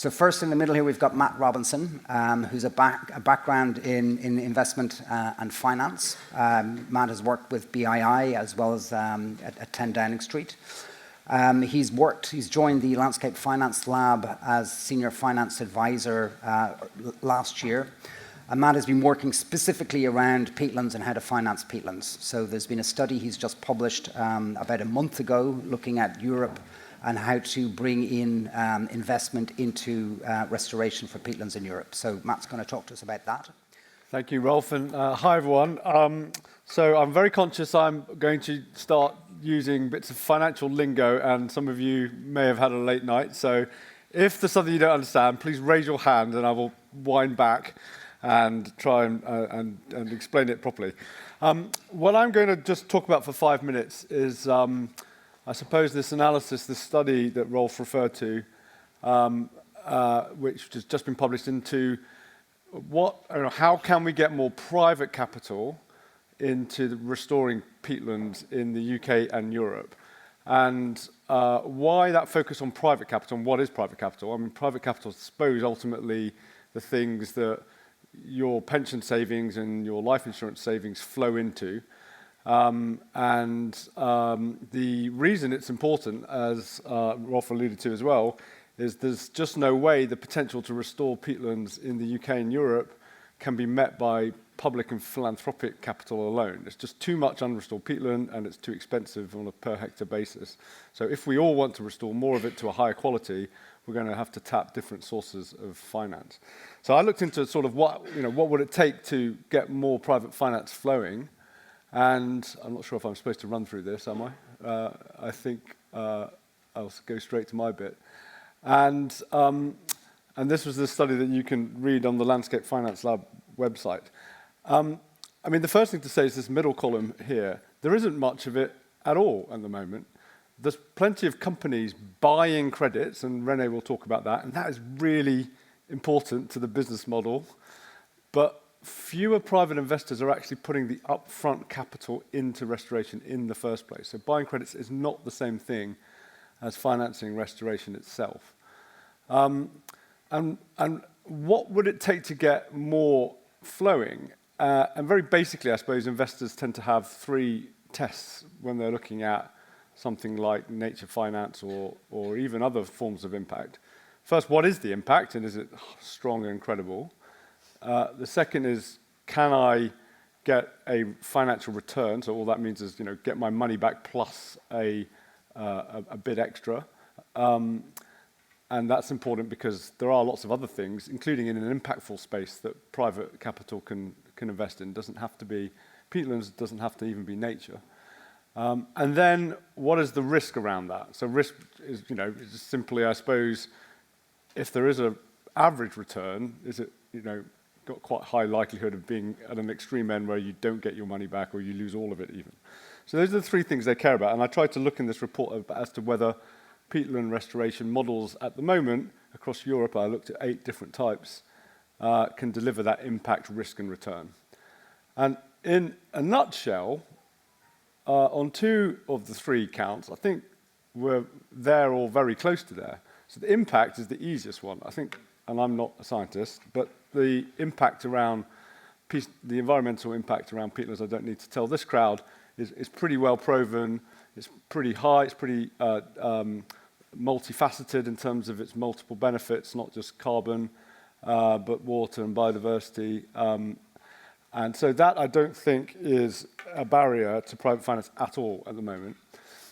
So first in the middle here, we've got Matt Robinson, who's a background in investment and finance. Matt has worked with BII as well as at 10 Downing Street. He's joined the Landscape Finance Lab as Senior Finance Advisor last year. And Matt has been working specifically around peatlands and how to finance peatlands. So there's been a study he's just published about a month ago looking at Europe and how to bring in investment into restoration for peatlands in Europe. So Matt's going to talk to us about that. Thank you, Rolf, and hi everyone. So I'm very conscious I'm going to start using bits of financial lingo, and some of you may have had a late night. So if there's something you don't understand, please raise your hand and I will wind back and try and explain it properly. What I'm going to just talk about for 5 minutes is I suppose this analysis, this study that Rolf referred to, which has just been published into how can we get more private capital into restoring peatlands in the UK and Europe, and why that focus on private capital and what is private capital. I mean, private capital, I suppose, ultimately the things that your pension savings and your life insurance savings flow into. The reason it's important, as Rolf alluded to as well, is there's just no way the potential to restore peatlands in the UK and Europe can be met by public and philanthropic capital alone. It's just too much unrestored peatland and it's too expensive on a per hectare basis. So if we all want to restore more of it to a higher quality, we're going to have to tap different sources of finance. So I looked into sort of what would it take to get more private finance flowing. And I'm not sure if I'm supposed to run through this, am I? I think I'll go straight to my bit. And this was the study that you can read on the Landscape Finance Lab website. I mean, the first thing to say is this middle column here. There isn't much of it at all at the moment. There's plenty of companies buying credits, and René will talk about that, and that is really important to the business model. But fewer private investors are actually putting the upfront capital into restoration in the first place. So buying credits is not the same thing as financing restoration itself. And what would it take to get more flowing? And very basically, I suppose, investors tend to have 3 tests when they're looking at something like nature finance or even other forms of impact. First, what is the impact, and is it strong and credible? The second is, can I get a financial return? So all that means is, get my money back plus a bit extra. And that's important because there are lots of other things, including in an impactful space, that private capital can invest in. It doesn't have to be peatlands, it doesn't have to even be nature. And then what is the risk around that? So risk is, is simply, I suppose, if there is an average return, is it, got quite high likelihood of being at an extreme end where you don't get your money back or you lose all of it even. So those are the 3 things they care about. And I tried to look in this report as to whether peatland restoration models at the moment across Europe, I looked at 8 different types, can deliver that impact, risk and return. And in a nutshell, on 2 of the 3 counts, I think we're there or very close to there. So the impact is the easiest one, I think, and I'm not a scientist, but the impact around the environmental impact around peatlands, I don't need to tell this crowd, is pretty well proven. It's pretty high. It's pretty multifaceted in terms of its multiple benefits, not just carbon, but water and biodiversity. And so that, I don't think, is a barrier to private finance at all at the moment.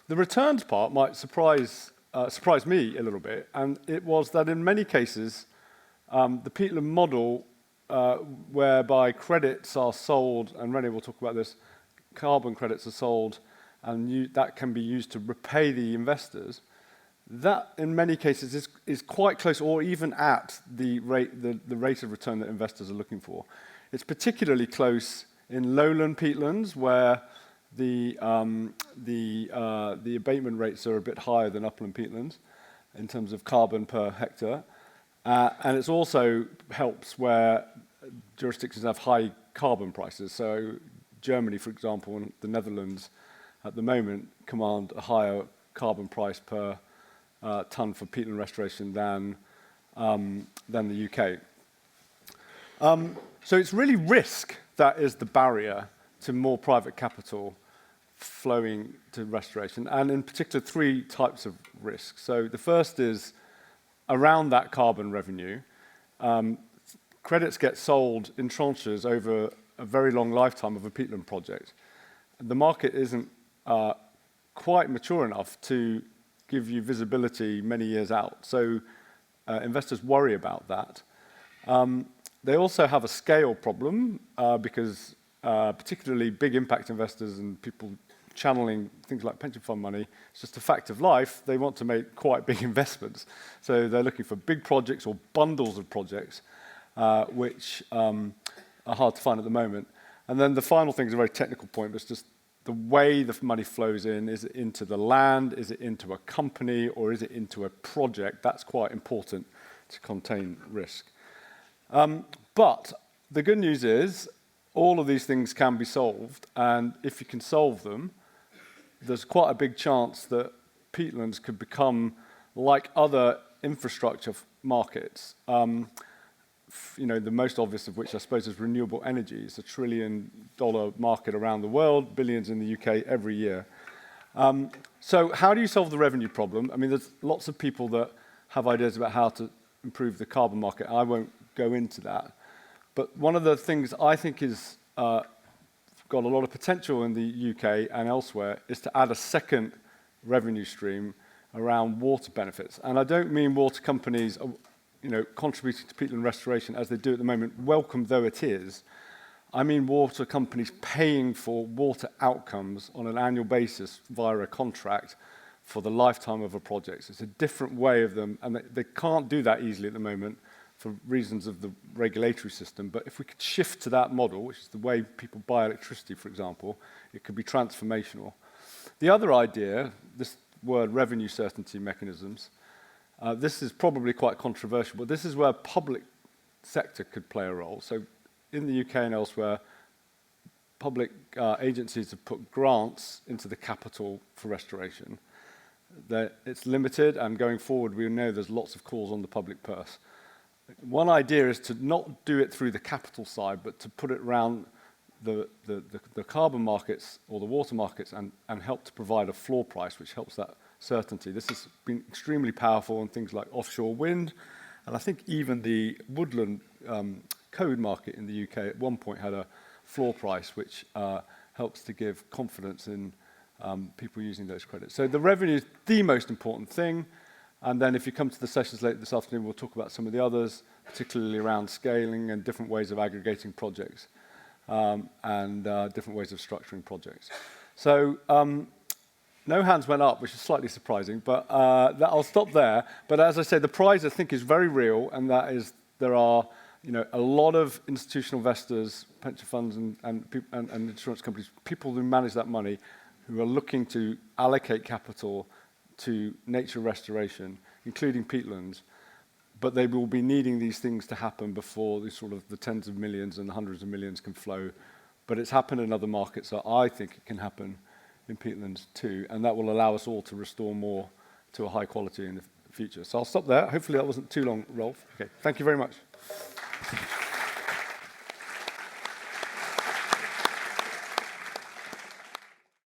The returns part might surprise me a little bit, and it was that in many cases, the peatland model, whereby credits are sold, and René will talk about this, carbon credits are sold, and that can be used to repay the investors, that in many cases is quite close or even at the rate of return that investors are looking for. It's particularly close in lowland peatlands where the abatement rates are a bit higher than upland peatlands in terms of carbon per hectare. And it also helps where jurisdictions have high carbon prices. So Germany, for example, and the Netherlands at the moment command a higher carbon price per tonne for peatland restoration than than the UK. So it's really risk that is the barrier to more private capital flowing to restoration, and in particular 3 types of risk. So the first is around that carbon revenue. Credits get sold in tranches over a very long lifetime of a peatland project. The market isn't quite mature enough to give you visibility many years out. So investors worry about that. They also have a scale problem because particularly big impact investors and people channeling things like pension fund money, it's just a fact of life. They want to make quite big investments. So they're looking for big projects or bundles of projects, which are hard to find at the moment. And then the final thing is a very technical point, but it's just the way the money flows in. Is it into the land? Is it into a company? Or is it into a project? That's quite important to contain risk. But the good news is all of these things can be solved. And if you can solve them, there's quite a big chance that peatlands could become like other infrastructure markets. You know, the most obvious of which I suppose is renewable energy. It's $1 trillion market around the world, billions in the UK every year. So how do you solve the revenue problem? I mean, there's lots of people that have ideas about how to improve the carbon market. I won't go into that. But one of the things I think is got a lot of potential in the UK and elsewhere is to add a second revenue stream around water benefits. And I don't mean water companies, you know, contributing to peatland restoration as they do at the moment, welcome though it is. I mean water companies paying for water outcomes on an annual basis via a contract for the lifetime of a project. So it's a different way of them, and they can't do that easily at the moment for reasons of the regulatory system. But if we could shift to that model, which is the way people buy electricity, for example, it could be transformational. The other idea, this word revenue certainty mechanisms, this is probably quite controversial, but this is where public sector could play a role. So in the UK and elsewhere, public agencies have put grants into the capital for restoration. It's limited, and going forward, we know there's lots of calls on the public purse. One idea is to not do it through the capital side, but to put it around the carbon markets or the water markets and help to provide a floor price, which helps that certainty. This has been extremely powerful in things like offshore wind, and I think even the woodland code market in the UK at one point had a floor price, which helps to give confidence in people using those credits. So the revenue is the most important thing. And then if you come to the sessions later this afternoon, we'll talk about some of the others, particularly around scaling and different ways of aggregating projects and different ways of structuring projects. So no hands went up, which is slightly surprising, but I'll stop there. But as I say, the prize, I think, is very real, and that is there are a lot of institutional investors, pension funds and insurance companies, people who manage that money, who are looking to allocate capital to nature restoration, including peatlands, but they will be needing these things to happen before the tens of millions and the hundreds of millions can flow. But it's happened in other markets, so I think it can happen in peatlands too, and that will allow us all to restore more to a high quality in the future. So I'll stop there. Hopefully that wasn't too long, Rolf. Okay, thank you very much.